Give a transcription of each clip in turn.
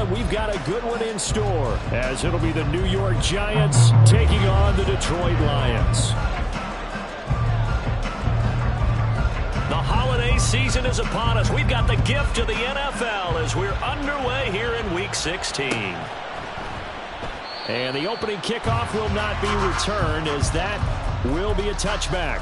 and we've got a good one in store, as it'll be the New York Giants taking on the Detroit Lions. The holiday season is upon us. We've got the gift of the NFL as we're underway here in Week 16. And the opening kickoff will not be returned, as that will be a touchback.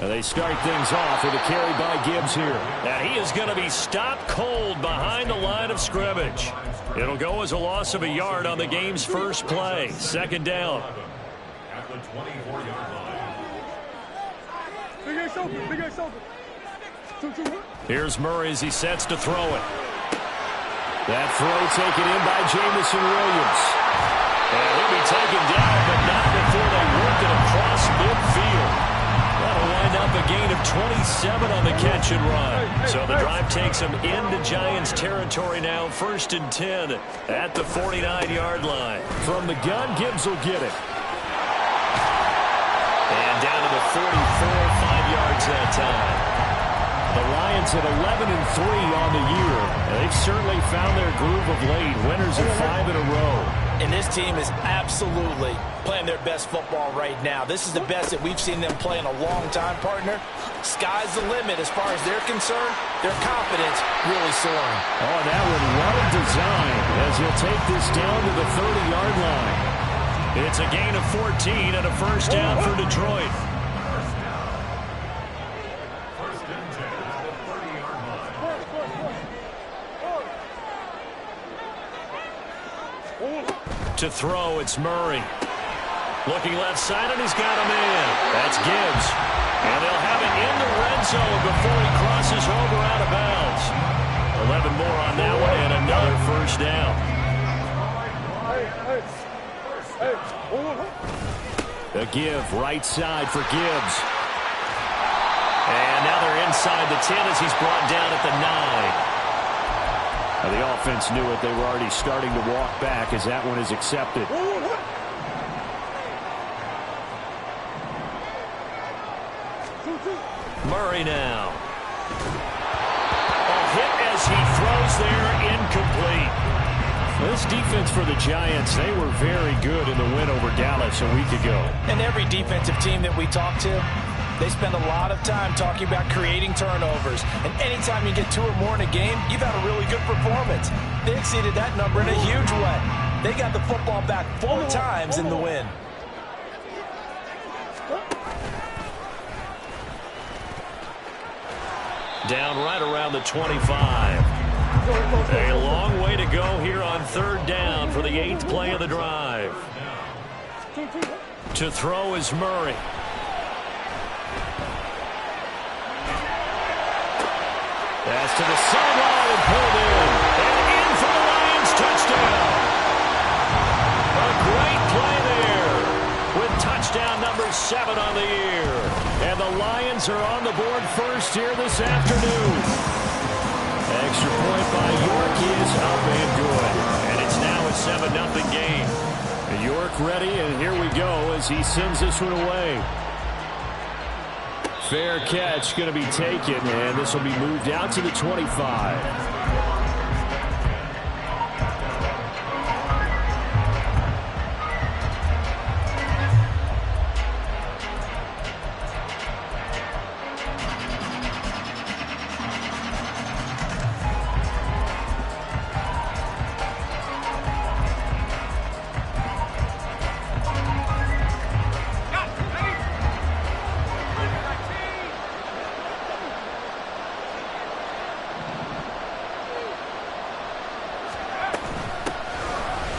And they start things off with a carry by Gibbs here. And he is going to be stopped cold behind the line of scrimmage. It'll go as a loss of a yard on the game's first play. Second down. At the 24-yard line. Here's Murray as he sets to throw it. That throw taken in by Jamison Williams. And he'll be taken down, but not before they work it across midfield. That'll wind up a gain of 27 on the catch and run. So the drive takes them into Giants territory now. 1st and 10 at the 49-yard line. From the gun, Gibbs will get it. And down to the 44, 5 yards that time. The Lions at 11-3 on the year. They've certainly found their groove of late. Winners of 5 in a row. And this team is absolutely playing their best football right now. This is the best that we've seen them play in a long time, partner. Sky's the limit as far as they're concerned. Their confidence really soaring. Oh, that one well designed as he'll take this down to the 30-yard line. It's a gain of 14 and a first down for Detroit. To throw, it's Murray. Looking left side, and he's got a man. That's Gibbs. And they'll have it in the red zone before he crosses over out of bounds. 11 more on that one, and another first down. The give, right side for Gibbs. And now they're inside the 10 as he's brought down at the 9. Now the offense knew it. They were already starting to walk back as that one is accepted. Murray now. A hit as he throws there, incomplete. This defense for the Giants, they were very good in the win over Dallas a week ago. And every defensive team that we talk to, they spend a lot of time talking about creating turnovers. And anytime you get 2 or more in a game, you've had a really good performance. They exceeded that number in a huge way. They got the football back 4 times in the win. Down right around the 25. A long way to go here on 3rd down for the 8th play of the drive. To throw is Murray. Pass to the sideline and pulled in. And in for the Lions, touchdown. A great play there with touchdown number 7 on the year. And the Lions are on the board first here this afternoon. Extra point by York is up and good. And it's now a 7-0 game. York ready, and here we go as he sends this one away. Fair catch going to be taken, and this will be moved out to the 25.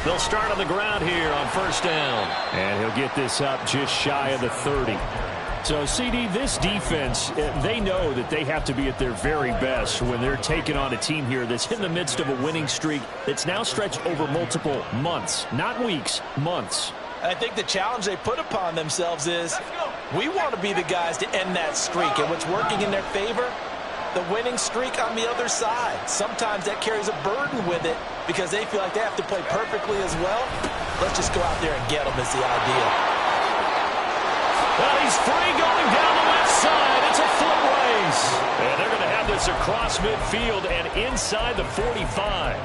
They'll start on the ground here on 1st down. And he'll get this up just shy of the 30. So, CD, this defense, they know that they have to be at their very best when they're taking on a team here that's in the midst of a winning streak that's now stretched over multiple months. Not weeks, months. I think the challenge they put upon themselves is we want to be the guys to end that streak. And what's working in their favor? The winning streak on the other side. Sometimes that carries a burden with it because they feel like they have to play perfectly as well. Let's just go out there and get them is the idea. He's free going down the left side. It's a foot race. And they're going to have this across midfield and inside the 45.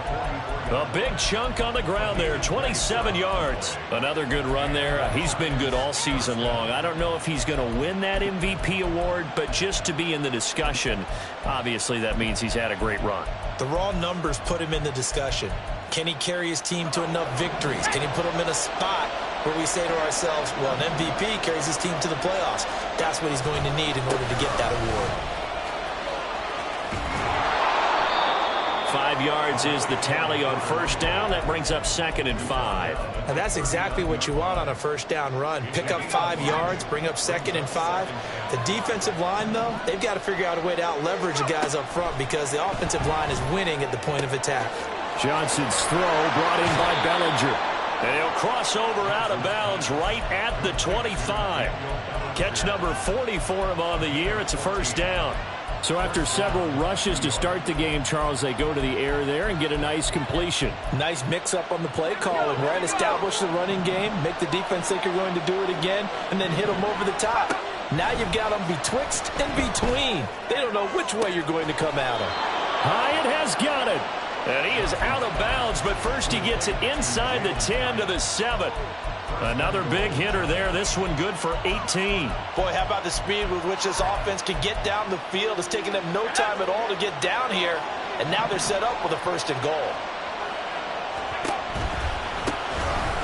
A big chunk on the ground there, 27 yards. Another good run there. He's been good all season long. I don't know if he's going to win that MVP award, but just to be in the discussion, obviously that means he's had a great run. The raw numbers put him in the discussion. Can he carry his team to enough victories? Can he put them in a spot where we say to ourselves, well, an MVP carries his team to the playoffs. That's what he's going to need in order to get that award. 5 yards is the tally on first down. That brings up 2nd and 5. And that's exactly what you want on a first down run. Pick up 5 yards, bring up 2nd and 5. The defensive line, though, they've got to figure out a way to out-leverage the guys up front because the offensive line is winning at the point of attack. Johnson's throw brought in by Bellinger. And he'll cross over out of bounds right at the 25. Catch number 40 for him on the year. It's a first down. So after several rushes to start the game, Charles, they go to the air there and get a nice completion. Nice mix-up on the play calling, right? Establish the running game, make the defense think you're going to do it again, and then hit them over the top. Now you've got them betwixt and between. They don't know which way you're going to come at them. Hyatt has got it. And he is out of bounds, but first he gets it inside the 10 to the 7. Another big hitter there. This one good for 18. Boy, how about the speed with which this offense can get down the field? It's taking them no time at all to get down here. And now they're set up with a 1st and goal.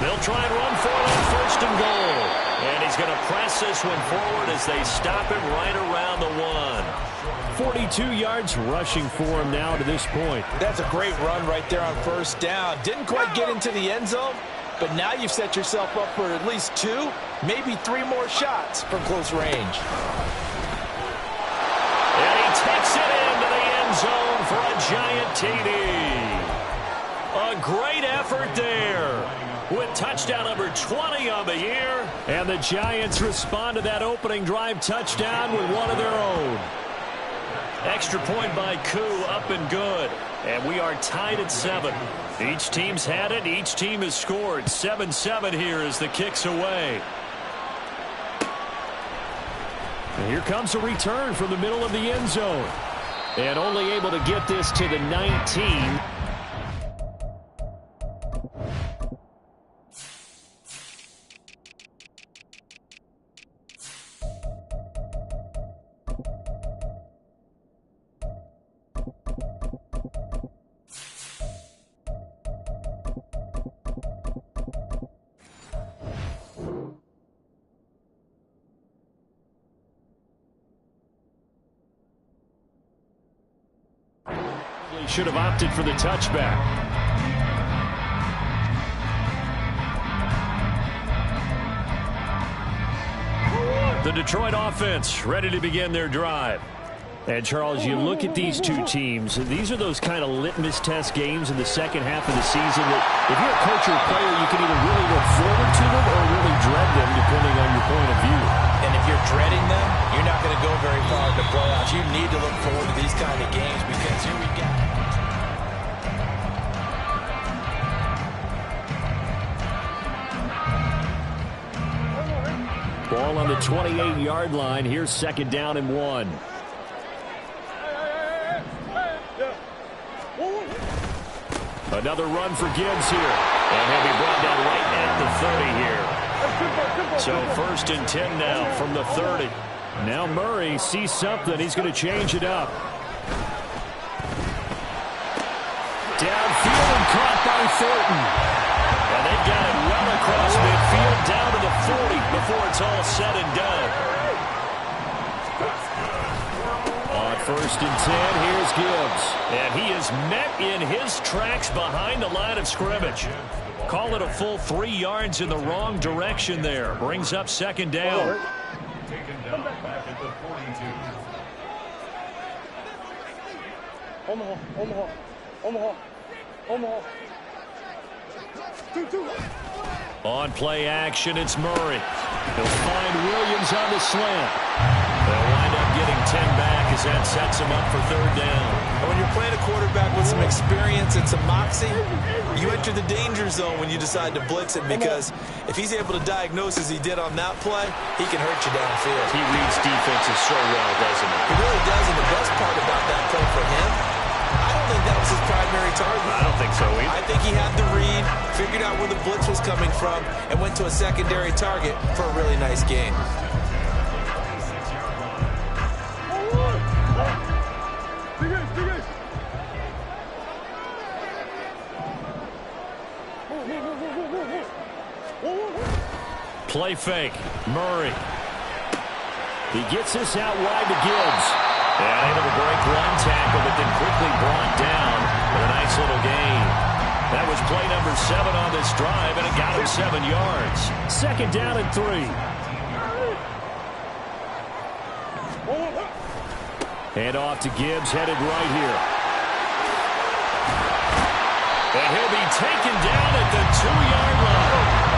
They'll try and run for it on 1st and goal. And he's going to press this one forward as they stop him right around the 1. 42 yards rushing for him now to this point. That's a great run right there on 1st down. Didn't quite get into the end zone, but now you've set yourself up for at least 2, maybe 3 more shots from close range. And he takes it into the end zone for a giant TD. A great effort there with touchdown number 20 on the year. And the Giants respond to that opening drive touchdown with one of their own. Extra point by Koo, up and good. And we are tied at 7. Each team's had it. Each team has scored. 7-7 here as the kick's away. And here comes a return from the middle of the end zone. And only able to get this to the 19. Should have opted for the touchback. The Detroit offense ready to begin their drive. And, Charles, you look at these two teams, these are those kind of litmus test games in the second half of the season that if you're a coach or a player, you can either really look forward to them or really dread them, depending on your point of view. And if you're dreading them, you're not going to go very far in the playoffs. You need to look forward to these kind of games because here we go. Ball on the 28-yard line. Here's 2nd down and 1. Another run for Gibbs here. And he'll be brought down right at the 30 here. So 1st and 10 now from the 30. Now Murray sees something. He's going to change it up. Downfield and caught by Thornton. And they've got it well across midfield down to the 40 before it's all said and done. On 1st and 10, here's Gibbs. And he is met in his tracks behind the line of scrimmage. Call it a full 3 yards in the wrong direction there. Brings up 2nd down. Taken down back at the 42. On play action, it's Murray. He'll find Williams on the slant. They'll wind up getting 10 back as that sets him up for third down. And when you're playing a quarterback with some experience and some moxie, you enter the danger zone when you decide to blitz him, because if he's able to diagnose as he did on that play, he can hurt you downfield. He reads defenses so well, doesn't he? He really does, and the best part about that play for him, I don't think that was his primary target. I don't think so either. I think he had the read, figured out where the blitz was coming from, and went to a secondary target for a really nice gain. Play fake. Murray. He gets this out wide to Gibbs. And able to break one tackle, but then quickly brought down with a nice little gain. That was play number 7 on this drive, and it got him 7 yards. Second down and 3. Hand off to Gibbs, headed right here. And he'll be taken down at the 2-yard line.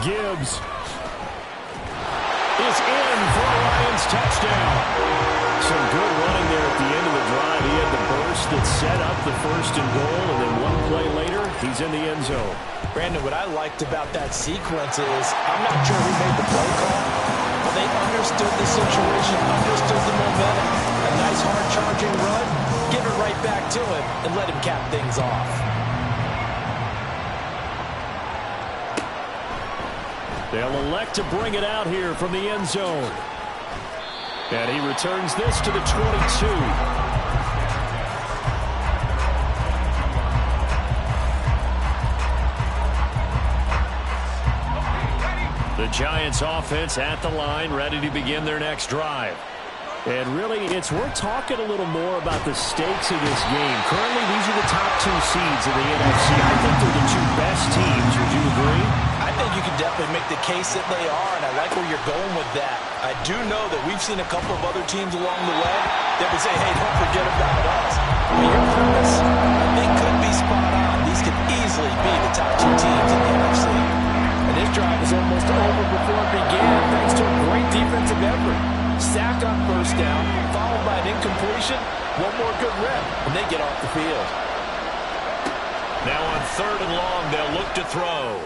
Gibbs is in for a Lions touchdown. Some good running there at the end of the drive. He had the burst that set up the 1st and goal, and then one play later, he's in the end zone. Brandon, what I liked about that sequence is, I'm not sure who made the play call, but they understood the situation, understood the momentum. A nice hard-charging run, give it right back to him, and let him cap things off. They'll elect to bring it out here from the end zone. And he returns this to the 22. The Giants offense at the line, ready to begin their next drive. And really, it's worth talking a little more about the stakes of this game. Currently, these are the top 2 seeds in the NFC. I think they're the 2 best teams. Would you agree? I think you can definitely make the case that they are, and I like where you're going with that. I do know that we've seen a couple of other teams along the way that would say, hey, don't forget about us. But your premise, I think, could be spot on. These could easily be the top 2 teams in the NFC. And this drive is almost over before it began, thanks to a great defensive effort. Sack on 1st down, followed by an incompletion. One more good rep, and they get off the field. Now on 3rd and long, they'll look to throw.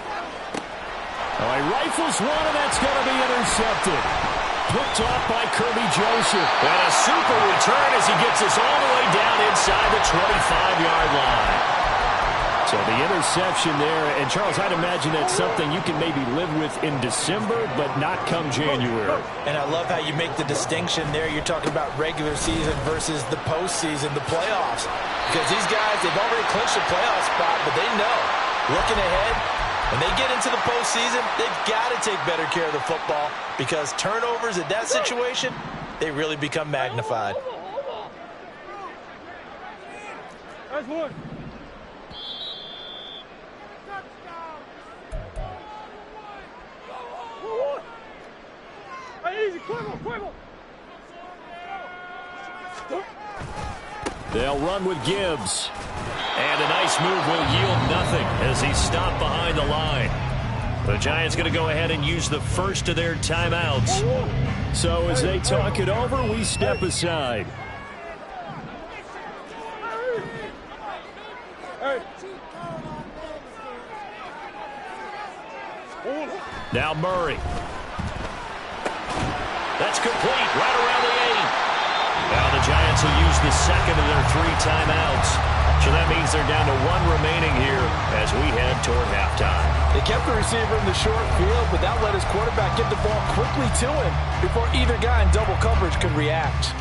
Oh, he rifles one, and that's going to be intercepted. Picked off by Kirby Joseph. And a super return as he gets us all the way down inside the 25-yard line. So the interception there, and Charles, I'd imagine that's something you can maybe live with in December, but not come January. And I love how you make the distinction there. You're talking about regular season versus the postseason, the playoffs. Because these guys, they've already clinched a playoff spot, but they know, looking ahead, when they get into the postseason, they've got to take better care of the football, because turnovers in that situation, they really become magnified. That's one. They'll run with Gibbs. And a nice move will yield nothing as he's stopped behind the line. The Giants going to go ahead and use the first of their timeouts. So as they talk it over, we step aside. Now Murray. That's complete right around the 8. Now the Giants will use the second of their 3 timeouts. So that means they're down to 1 remaining here as we head toward halftime. They kept the receiver in the short field, but that let his quarterback get the ball quickly to him before either guy in double coverage could react.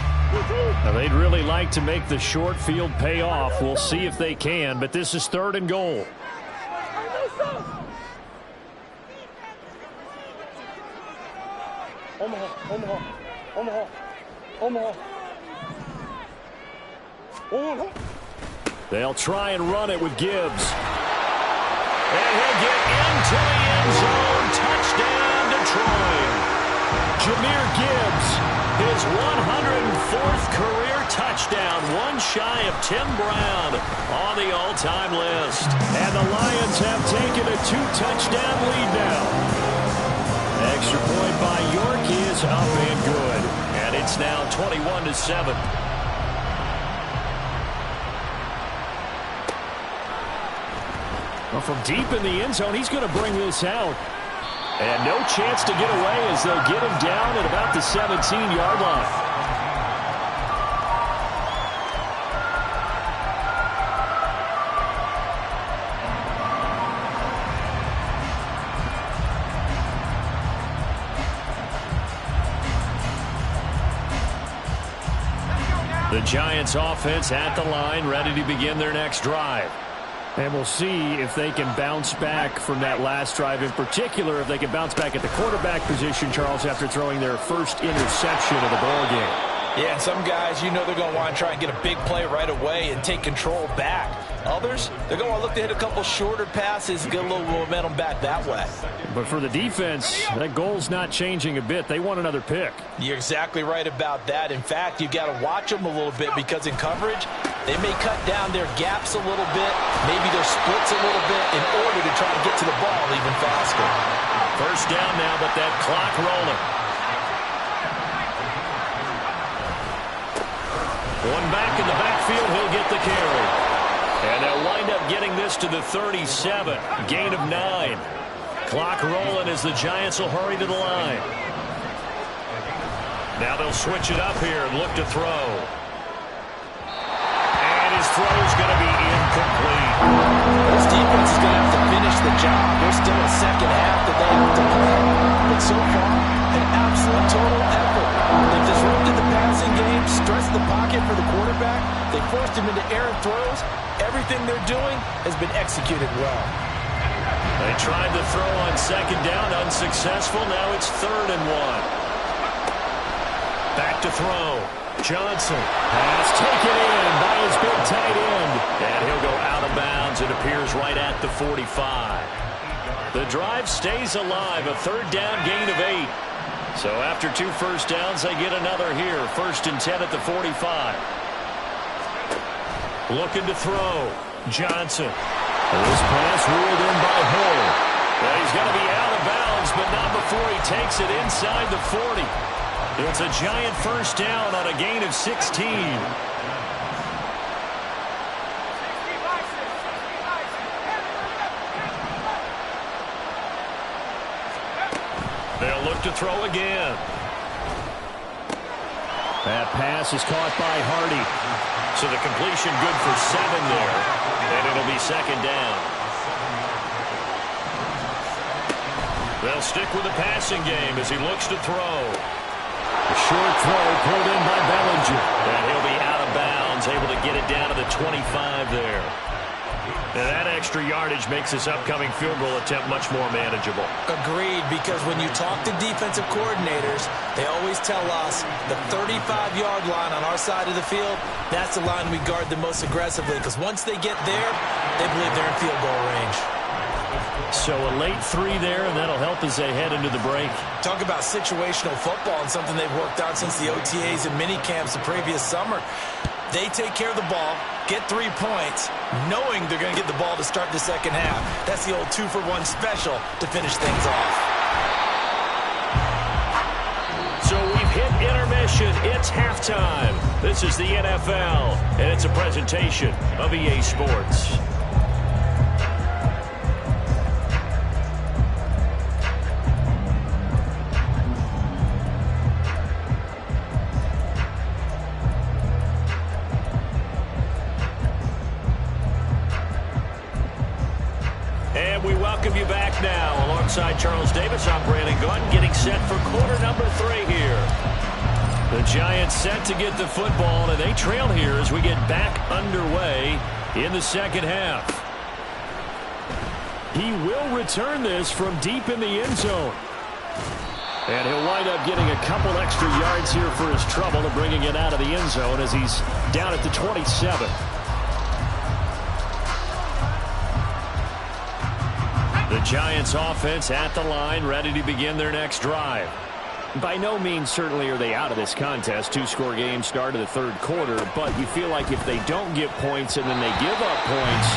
Now they'd really like to make the short field pay off. We'll see if they can, but this is 3rd and goal. They'll try and run it with Gibbs. And he'll get into the end zone. Touchdown, Detroit. Jahmyr Gibbs His 104th career touchdown, one shy of Tim Brown on the all-time list. And the Lions have taken a 2-touchdown lead now. Extra point by York is up and good. And it's now 21-7. Well, from deep in the end zone, he's going to bring this out. And no chance to get away as they'll get him down at about the 17-yard line. The Giants offense at the line, ready to begin their next drive. And we'll see if they can bounce back from that last drive, in particular if they can bounce back at the quarterback position, Charles, after throwing their first interception of the ball game. Yeah, and some guys, you know they're going to want to try and get a big play right away and take control back. Others, they're going to want to look to hit a couple shorter passes, get a little momentum back that way. But for the defense, that goal's not changing a bit. They want another pick. You're exactly right about that. In fact, you've got to watch them a little bit because in coverage, they may cut down their gaps a little bit, maybe their splits a little bit in order to try to get to the ball even faster. First down now, but that clock rolling. One back in the backfield, he'll get the carry. And they'll wind up getting this to the 37. Gain of 9. Clock rolling as the Giants will hurry to the line. Now they'll switch it up here and look to throw. And his throw's going to be incomplete. This defense is going to have to finish the job. There's still a second half that they have to play. But so far, an absolute total effort. They've disrupted the passing game, stressed the pocket for the quarterback. They forced him into errant throws. Everything they're doing has been executed well. They tried to throw on second down, unsuccessful. Now it's 3rd and 1. Back to throw. Johnson has taken in by his big tight end. And he'll go out of bounds. It appears right at the 45. The drive stays alive. A 3rd down gain of 8. So after 2 first downs, they get another here. 1st and 10 at the 45. Looking to throw. Johnson. This pass ruled in by Hull. Well, he's going to be out of bounds, but not before he takes it inside the 40. It's a giant first down on a gain of 16. They'll look to throw again. That pass is caught by Hardy. So the completion good for 7 there. And it'll be 2nd down. They'll stick with the passing game as he looks to throw. A short throw pulled in by Bellinger. And he'll be out of bounds, able to get it down to the 25 there. And that extra yardage makes this upcoming field goal attempt much more manageable. Agreed, because when you talk to defensive coordinators, they always tell us the 35-yard line on our side of the field, that's the line we guard the most aggressively, because once they get there, they believe they're in field goal range. So a late 3 there, and that'll help as they head into the break. Talk about situational football and something they've worked out since the OTAs and mini camps the previous summer. They take care of the ball, get 3 points, knowing they're going to get the ball to start the second half. That's the old 2-for-1 special to finish things off. So we've hit intermission. It's halftime. This is the NFL, and it's a presentation of EA Sports. We welcome you back now. Alongside Charles Davis, I'm Brandon Gunn, getting set for quarter number 3 here. The Giants set to get the football, and they trail here as we get back underway in the second half. He will return this from deep in the end zone. And he'll wind up getting a couple extra yards here for his trouble of bringing it out of the end zone as he's down at the 27. The Giants offense at the line, ready to begin their next drive. By no means certainly are they out of this contest. Two-score game start of the third quarter, but you feel like if they don't get points and then they give up points,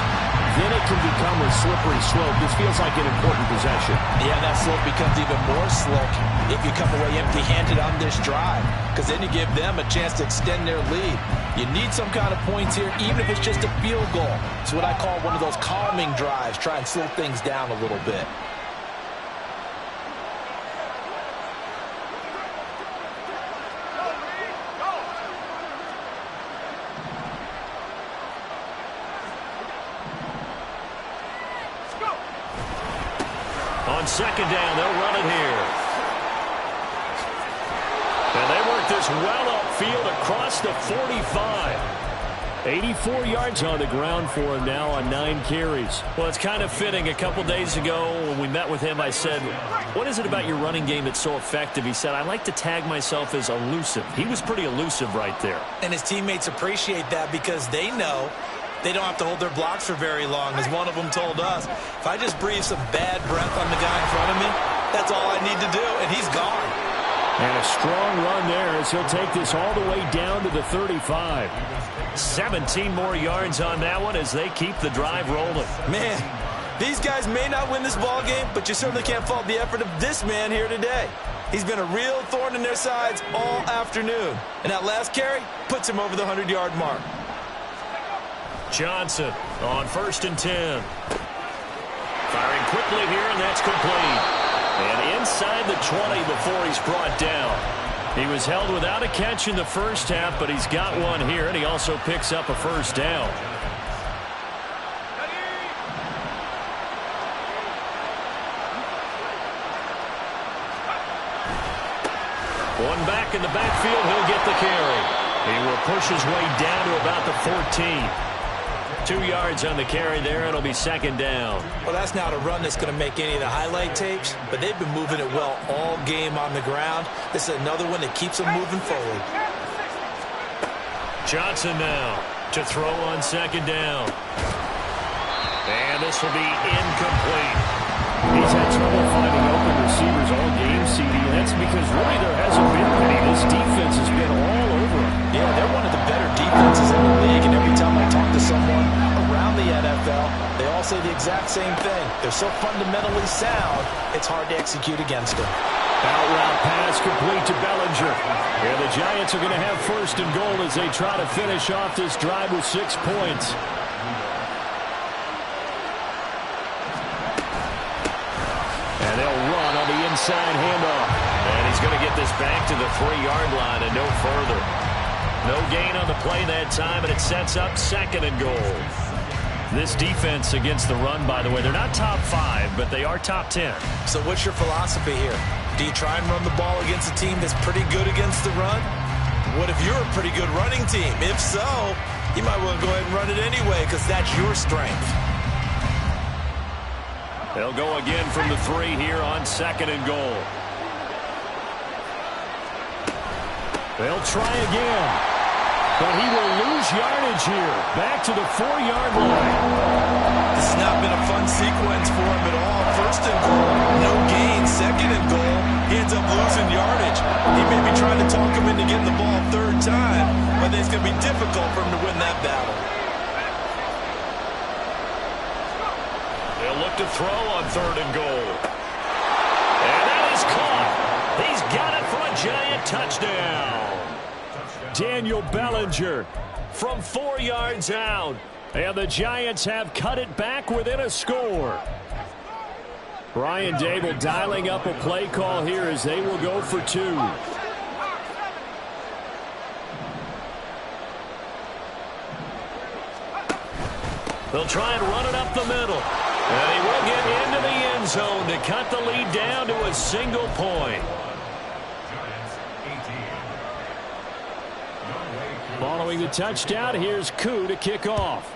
then it can become a slippery slope. This feels like an important possession. Yeah, that slope becomes even more slick if you come away empty-handed on this drive, because then you give them a chance to extend their lead. You need some kind of points here, even if it's just a field goal. It's what I call one of those calming drives. Try and slow things down a little bit. On second down, they'll run it here. And they work this well upfield across the 45. 84 yards on the ground for him now on 9 carries. Well, it's kind of fitting. A couple days ago when we met with him, I said, what is it about your running game that's so effective? He said, I like to tag myself as elusive. He was pretty elusive right there. And his teammates appreciate that because they know they don't have to hold their blocks for very long. As one of them told us, if I just breathe some bad breath on the guy in front of me, that's all I need to do, and he's gone. And a strong run there as he'll take this all the way down to the 35. 17 more yards on that one as they keep the drive rolling. Man, these guys may not win this ball game, but you certainly can't fault the effort of this man here today. He's been a real thorn in their sides all afternoon. And that last carry puts him over the 100-yard mark. Johnson on 1st and 10. Firing quickly here, and that's complete. And inside the 20 before he's brought down. He was held without a catch in the first half, but he's got one here, and he also picks up a first down. One back in the backfield, he'll get the carry. He will push his way down to about the 14. 2 yards on the carry there, and it'll be second down. Well, that's not a run that's going to make any of the highlight tapes, but they've been moving it well all game on the ground. This is another one that keeps them moving forward. Johnson now to throw on second down. And this will be incomplete. He's had trouble finding open receivers all game, CD. That's because really there hasn't been many. This defense has been all over him. Yeah, they're one of the better defenses in the league, and every time I talk to someone around the NFL, they all say the exact same thing. They're so fundamentally sound, it's hard to execute against them. Out route pass complete to Bellinger. And the Giants are going to have 1st and goal as they try to finish off this drive with 6 points. And they'll run on the inside handoff. And he's going to get this back to the 3-yard line and no further. No gain on the play that time, and it sets up 2nd and goal. This defense against the run, by the way, they're not top 5, but they are top 10. So what's your philosophy here? Do you try and run the ball against a team that's pretty good against the run? What if you're a pretty good running team? If so, you might want to go ahead and run it anyway because that's your strength. They'll go again from the 3 here on 2nd and goal. They'll try again. But he will lose yardage here. Back to the 4-yard line. This has not been a fun sequence for him at all. 1st and goal, no gain. 2nd and goal, he ends up losing yardage. He may be trying to talk him into getting the ball 3rd time, but it's going to be difficult for him to win that battle. They'll look to throw on 3rd and goal. And that is caught. He's got it for a Giant touchdown. Daniel Bellinger from 4 yards out. And the Giants have cut it back within a score. Brian Dable dialing up a play call here as they will go for 2. They'll try and run it up the middle. And he will get into the end zone to cut the lead down to a single point. Following the touchdown, here's Koo to kick off.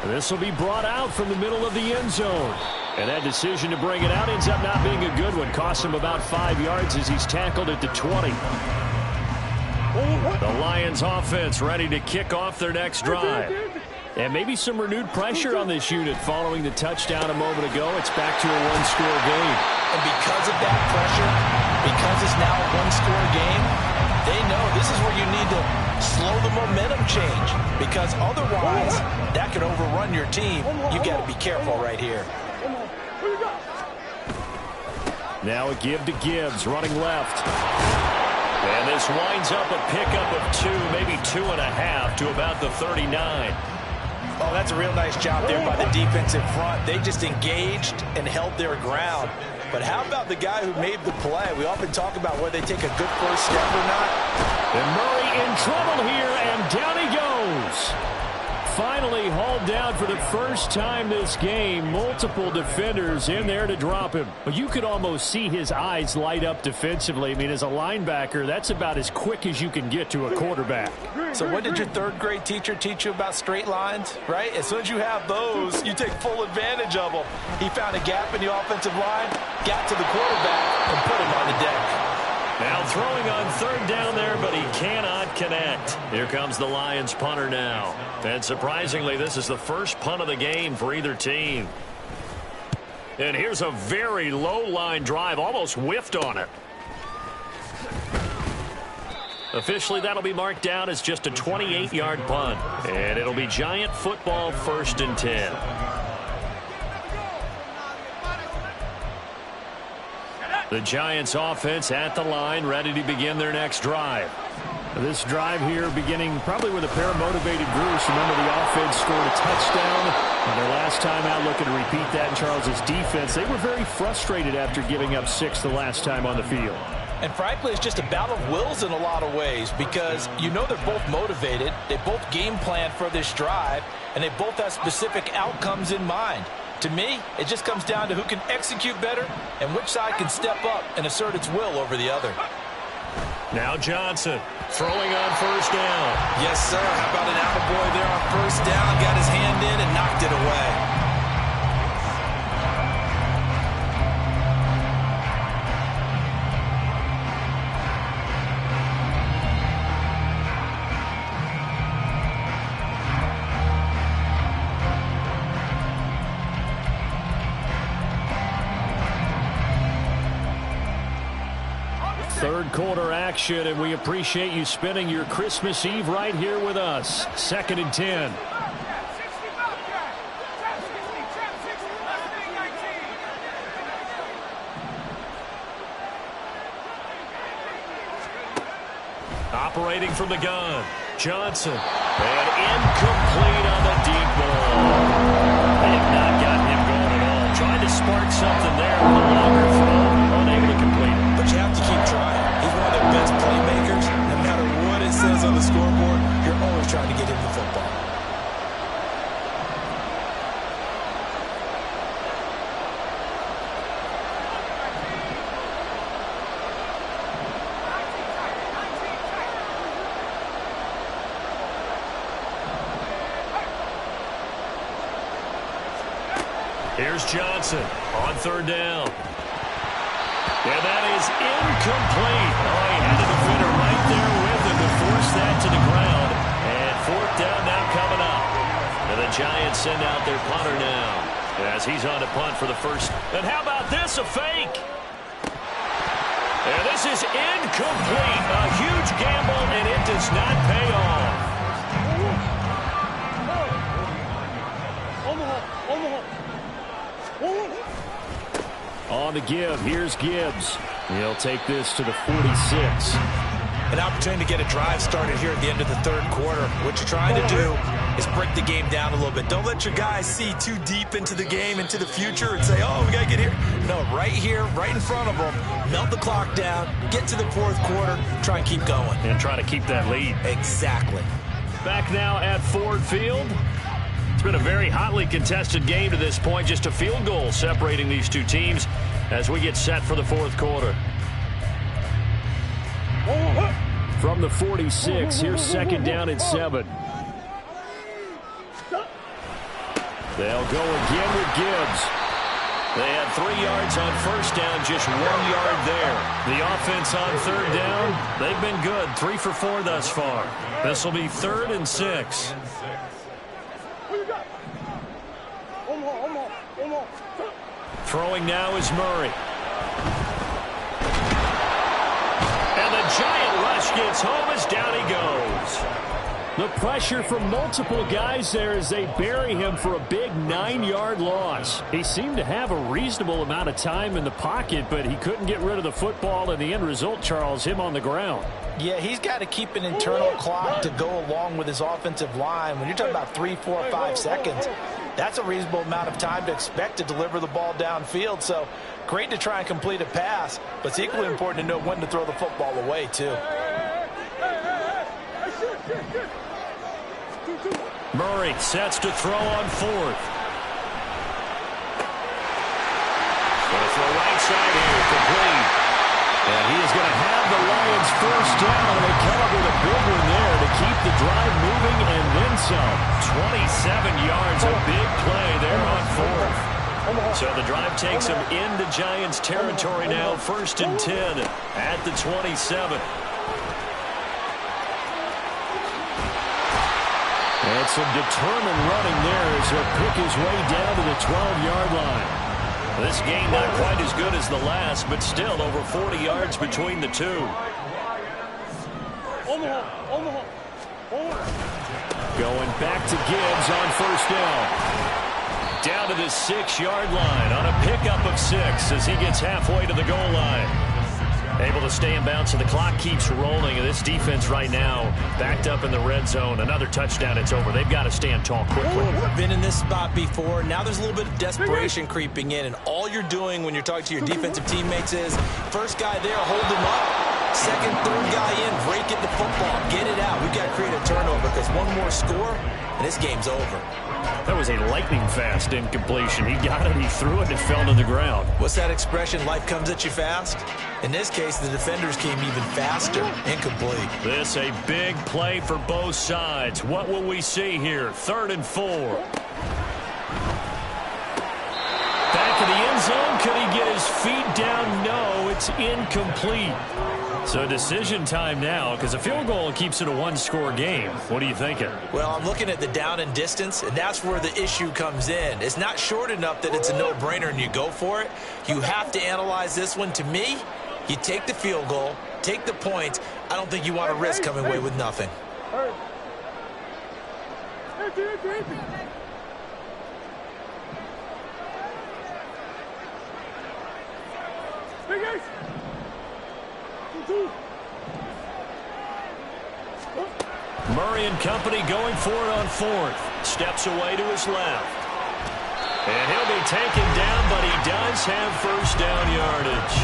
This will be brought out from the middle of the end zone. And that decision to bring it out ends up not being a good one. Cost him about 5 yards as he's tackled at the 20. The Lions offense ready to kick off their next drive. And maybe some renewed pressure on this unit following the touchdown a moment ago. It's back to a one-score game. And because of that pressure, because it's now a one-score game, they know this is where you need to slow the momentum change. Because otherwise, that could overrun your team. You've got to be careful right here. Now a give to Gibbs, running left. And this winds up a pickup of 2, maybe 2.5 to about the 39. Oh, that's a real nice job there by the defensive front. They just engaged and held their ground. But how about the guy who made the play? We often talk about whether they take a good first step or not. And Murray in trouble here, and down he goes. Finally hauled down for the first time this game. Multiple defenders in there to drop him. But you could almost see his eyes light up defensively. I mean, as a linebacker, that's about as quick as you can get to a quarterback. So what did your third-grade teacher teach you about straight lines, right? As soon as you have those, you take full advantage of them. He found a gap in the offensive line, got to the quarterback, and put him on the deck. Now throwing on third down there, but he cannot connect. Here comes the Lions punter now. And surprisingly, this is the first punt of the game for either team. And here's a very low line drive, almost whiffed on it. Officially, that'll be marked down as just a 28-yard punt. And it'll be Giant football, 1st and 10. The Giants offense at the line, ready to begin their next drive. This drive here beginning probably with a pair of motivated Bruce. Remember, the offense scored a touchdown. And their last time out looking to repeat that in Charles's defense. They were very frustrated after giving up 6 the last time on the field. And frankly, it's just a battle of wills in a lot of ways because you know they're both motivated. They both game plan for this drive, and they both have specific outcomes in mind. To me, it just comes down to who can execute better and which side can step up and assert its will over the other. Now Johnson throwing on first down. Yes, sir. How about an attaboy there on first down? Got his hand in and knocked it away. Third quarter action, and we appreciate you spending your Christmas Eve right here with us. 2nd and 10. Operating from the gun, Johnson. And incomplete on the deep ball. They have not gotten him going at all. Trying to spark something there with a longer throw, unable to complete it. But you have to keep trying. He's one of their best playmakers. No matter what it says on the scoreboard, you're always trying to get him the football. Here's Johnson on third down. And that is incomplete. Oh, he had a defender right there with him to force that to the ground. And 4th down now coming up. And the Giants send out their punter now as he's on to punt for the first. And how about this, a fake? And this is incomplete. A huge gamble, and it does not pay off. On the give, here's Gibbs. He'll take this to the 46. An opportunity to get a drive started here at the end of the third quarter. What you're trying to do is break the game down a little bit. Don't let your guys see too deep into the game, into the future, and say, oh, we got to get here. No, right here, right in front of them, melt the clock down, get to the fourth quarter, try and keep going. And try to keep that lead. Exactly. Back now at Ford Field. It's been a very hotly contested game to this point. Just a field goal separating these two teams as we get set for the fourth quarter. From the 46, here's 2nd down and 7. They'll go again with Gibbs. They had 3 yards on first down, just 1 yard there. The offense on third down, they've been good. 3 for 4 thus far. This will be 3rd and 6. Throwing now is Murray. And the giant rush gets home as down he goes. The pressure from multiple guys there as they bury him for a big 9-yard loss. He seemed to have a reasonable amount of time in the pocket, but he couldn't get rid of the football, and the end result, Charles, him on the ground. Yeah, he's got to keep an internal clock to go along with his offensive line. When you're talking about 3, 4, 5 seconds, that's a reasonable amount of time to expect to deliver the ball downfield. So great to try and complete a pass, but it's equally important to know when to throw the football away, too. Murray sets to throw on fourth. Going to throw right side here, complete. And he is going to have the Lions first down. They come up with a big one there to keep the drive moving and then some. 27 yards, a big play there on fourth. So the drive takes him into Giants territory now, 1st and 10 at the 27. And some determined running there as he'll pick his way down to the 12-yard line. This game not quite as good as the last, but still over 40 yards between the two. Going back to Gibbs on first down. Down to the 6-yard line on a pickup of 6 as he gets halfway to the goal line. Able to stay in bounds, so the clock keeps rolling. And this defense right now backed up in the red zone. Another touchdown, it's over. They've got to stand tall quickly. Been in this spot before. Now there's a little bit of desperation creeping in, and all you're doing when you're talking to your defensive teammates is first guy there, hold him up. Second, third guy in, break it the football, get it out. We've got to create a turnover because one more score, and this game's over. That was a lightning-fast incompletion. He got it, he threw it, and it fell to the ground. What's that expression, life comes at you fast? In this case, the defenders came even faster. Incomplete. This a big play for both sides. What will we see here? 3rd and 4. Back in the end zone. Could he get his feet down? No, it's incomplete. So decision time now, because a field goal keeps it a one-score game. What are you thinking? Well, I'm looking at the down and distance, and that's where the issue comes in. It's not short enough that it's a no-brainer and you go for it. You have to analyze this one. To me, you take the field goal, take the points. I don't think you want to risk coming away with nothing. Murray and company going for it on fourth. Steps away to his left. And he'll be taken down, but he does have first down yardage.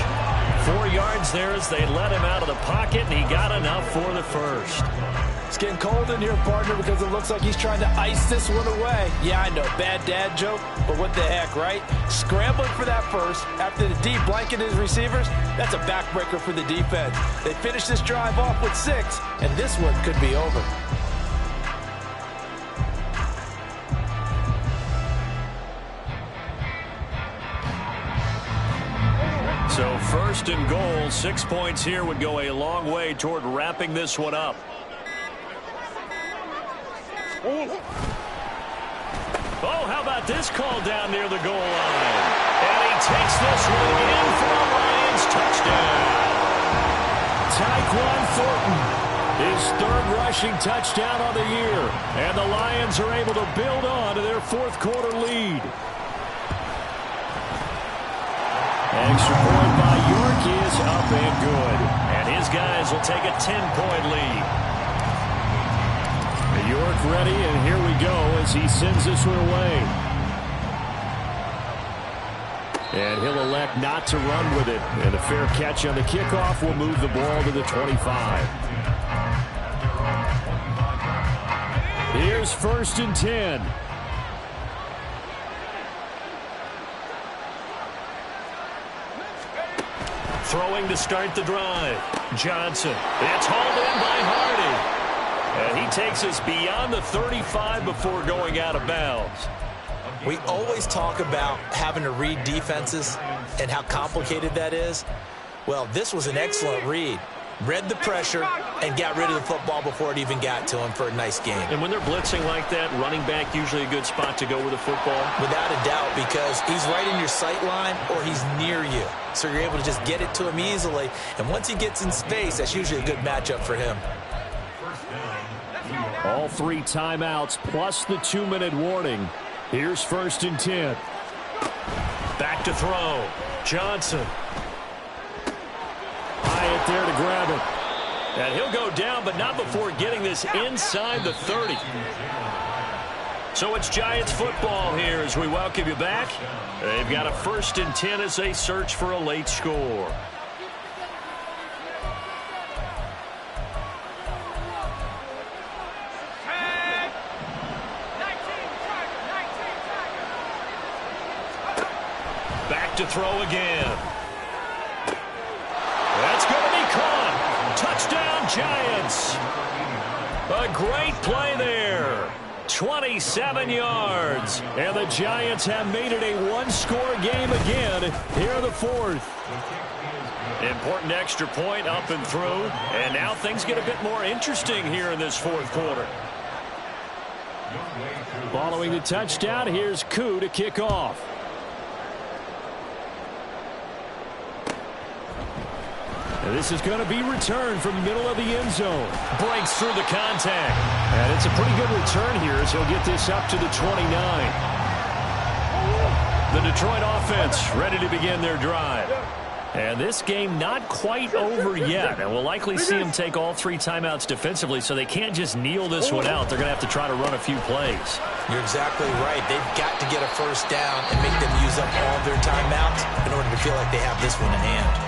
4 yards there as they let him out of the pocket, and he got enough for the first. It's getting cold in here, partner, because it looks like he's trying to ice this one away. Yeah, I know, bad dad joke, but what the heck, right? Scrambling for that first after the D blanket his receivers, that's a backbreaker for the defense. They finish this drive off with 6, and this one could be over. So 1st and goal, 6 points here would go a long way toward wrapping this one up. Oh, how about this call down near the goal line? And he takes this one in for a Lions touchdown. Tyquan Thornton, his 3rd rushing touchdown on the year. And the Lions are able to build on to their 4th quarter lead. Extra point by York is up and good. And his guys will take a 10-point lead. York ready, and here we go as he sends this one away. And he'll elect not to run with it. And a fair catch on the kickoff will move the ball to the 25. Here's 1st and 10. Throwing to start the drive. Johnson. It's hauled in by Hardy. And he takes us beyond the 35 before going out of bounds. We always talk about having to read defenses and how complicated that is. Well, this was an excellent read. read the pressure, and got rid of the football before it even got to him for a nice game. And when they're blitzing like that, running back usually a good spot to go with the football? Without a doubt, because he's right in your sight line or he's near you. So you're able to just get it to him easily. And once he gets in space, that's usually a good matchup for him. All 3 timeouts plus the 2-minute warning. Here's 1st and 10. Back to throw. Johnson. Hyatt there to grab it. And he'll go down, but not before getting this inside the 30. So it's Giants football here as we welcome you back. They've got a 1st and 10 as they search for a late score. Back to throw again. That's going to be caught. Touchdown, Giants. A great play there. 27 yards. And the Giants have made it a 1-score game again here in the 4th. Important extra point up and through. And now things get a bit more interesting here in this 4th quarter. Following the touchdown, here's Koo to kick off. And this is going to be returned from the middle of the end zone. Breaks through the contact. And it's a pretty good return here as he'll get this up to the 29. The Detroit offense ready to begin their drive. And this game not quite over yet. And we'll likely see them take all 3 timeouts defensively, so they can't just kneel this one out. They're going to have to try to run a few plays. You're exactly right. They've got to get a 1st down and make them use up all of their timeouts in order to feel like they have this one in hand.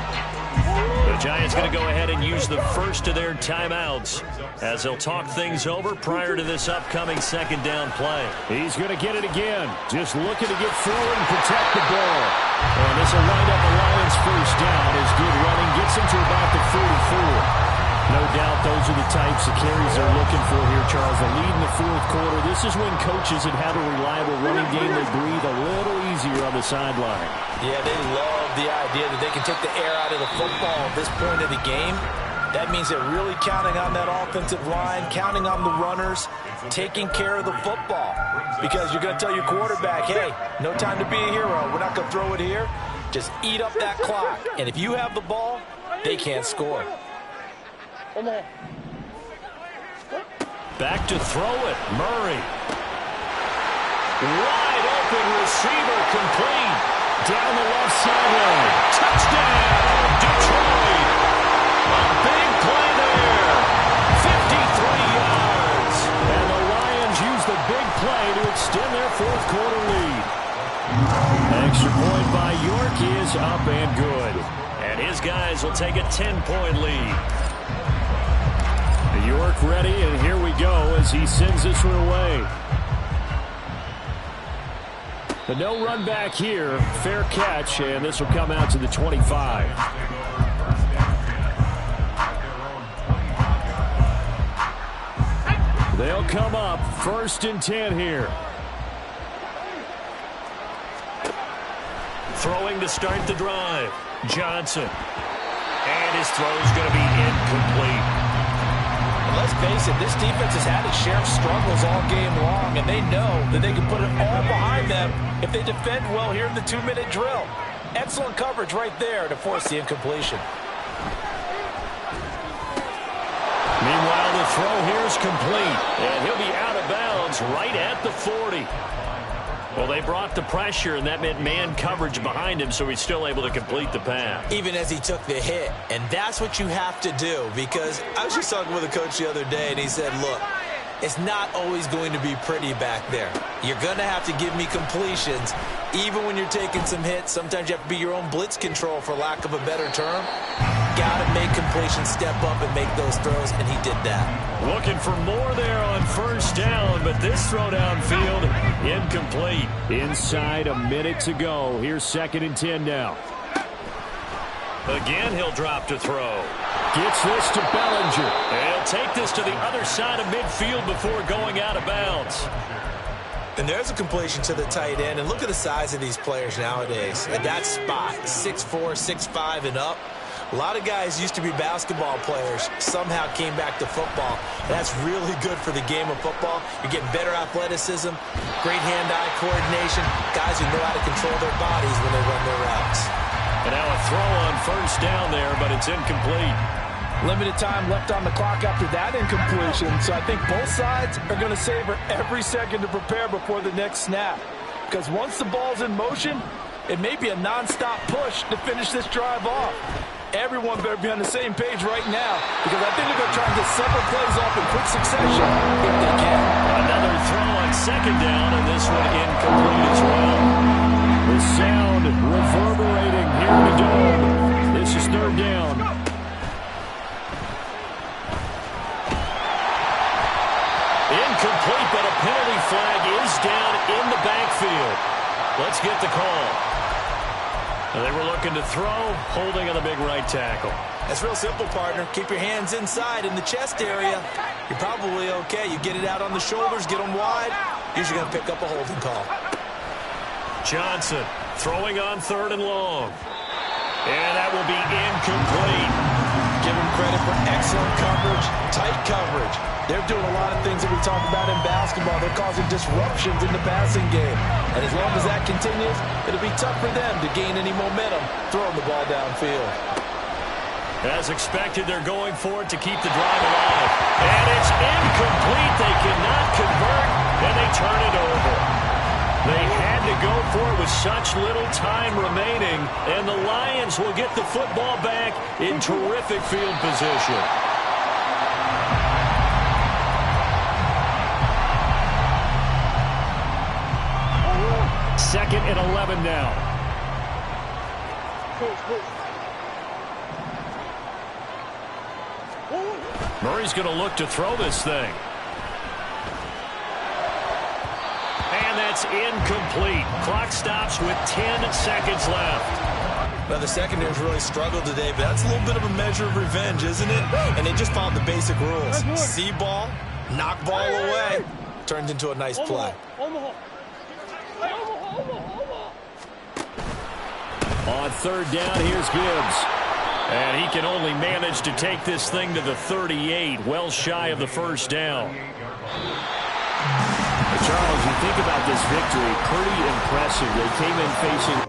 The Giants going to go ahead and use the 1st of their timeouts as they'll talk things over prior to this upcoming 2nd down play. He's going to get it again. Just looking to get forward and protect the ball. And this will wind up the Lions' 1st down as good running gets him to about the 44. No doubt those are the types of carries they're looking for here, Charles. The lead in the 4th quarter. This is when coaches that have a reliable running game, they breathe a little easier on the sideline. Yeah, they love the idea that they can take the air out of the football at this point of the game. That means they're really counting on that offensive line, counting on the runners, taking care of the football. Because you're going to tell your quarterback, hey, no time to be a hero. We're not going to throw it here. Just eat up that clock. And if you have the ball, they can't score. Back to throw it. Murray. Wide open receiver complete. Down the left sideline. Touchdown, Detroit. A big play there. 53 yards. And the Lions use the big play to extend their 4th quarter lead. Extra point by York is up and good. And his guys will take a 10-point lead. York ready, and here we go as he sends this one away. The no run back here, fair catch, and this will come out to the 25. They'll come up 1st and 10 here. Throwing to start the drive. Johnson. And his throw's going to be incomplete. Let's face it, this defense has had its share of struggles all game long, and they know that they can put it all behind them if they defend well here in the 2-minute drill. Excellent coverage right there to force the incompletion. Meanwhile, the throw here is complete, and he'll be out of bounds right at the 40. Well, they brought the pressure, and that meant man coverage behind him, so he's still able to complete the pass. Even as he took the hit, and that's what you have to do, because I was just talking with a coach the other day, and he said, look, it's not always going to be pretty back there. You're going to have to give me completions. Even when you're taking some hits, sometimes you have to be your own blitz control, for lack of a better term. Got to make completions, step up and make those throws, and he did that. Looking for more there on 1st down, but this throw downfield, incomplete. Inside a minute to go. Here's 2nd and 10 now. Again, he'll drop to throw. Gets this to Bellinger. And he'll take this to the other side of midfield before going out of bounds. And there's a completion to the tight end. And look at the size of these players nowadays. At that spot, 6'4", 6'5", and up. A lot of guys used to be basketball players, somehow came back to football. That's really good for the game of football. You're getting better athleticism, great hand-eye coordination, guys who know how to control their bodies when they run their routes. And now a throw on first down there, but it's incomplete. Limited time left on the clock after that incompletion, so I think both sides are going to savor every second to prepare before the next snap. Because once the ball's in motion, it may be a non-stop push to finish this drive off. Everyone better be on the same page right now, because I think they're going to try and get several plays off in quick succession if they can. Another throw on second down, and this one incomplete as well. The sound reverberating here in the dome. This is third down. Incomplete, but a penalty flag is down in the backfield. Let's get the call. They were looking to throw, holding on the big right tackle. That's real simple, partner. Keep your hands inside in the chest area. You're probably okay. You get it out on the shoulders, get them wide. Usually going to pick up a holding call. Johnson throwing on third and long. And that will be incomplete. Give them credit for excellent coverage, tight coverage. They're doing a lot of things that we talk about in basketball. They're causing disruptions in the passing game. And as long as that continues, it'll be tough for them to gain any momentum throwing the ball downfield. As expected, they're going for it to keep the drive alive. And it's incomplete. They cannot convert, and they turn it over. They had to go for it with such little time remaining, and the Lions will get the football back in terrific field position. Second and 11 now. Murray's going to look to throw this thing. And that's incomplete. Clock stops with 10 seconds left. Now, the secondary's really struggled today, but that's a little bit of a measure of revenge, isn't it? And they just followed the basic rules. See ball, knock ball away. Turns into a nice play. On third down, here's Gibbs. And he can only manage to take this thing to the 38, well shy of the first down. Charles, you think about this victory, pretty impressive. They came in facing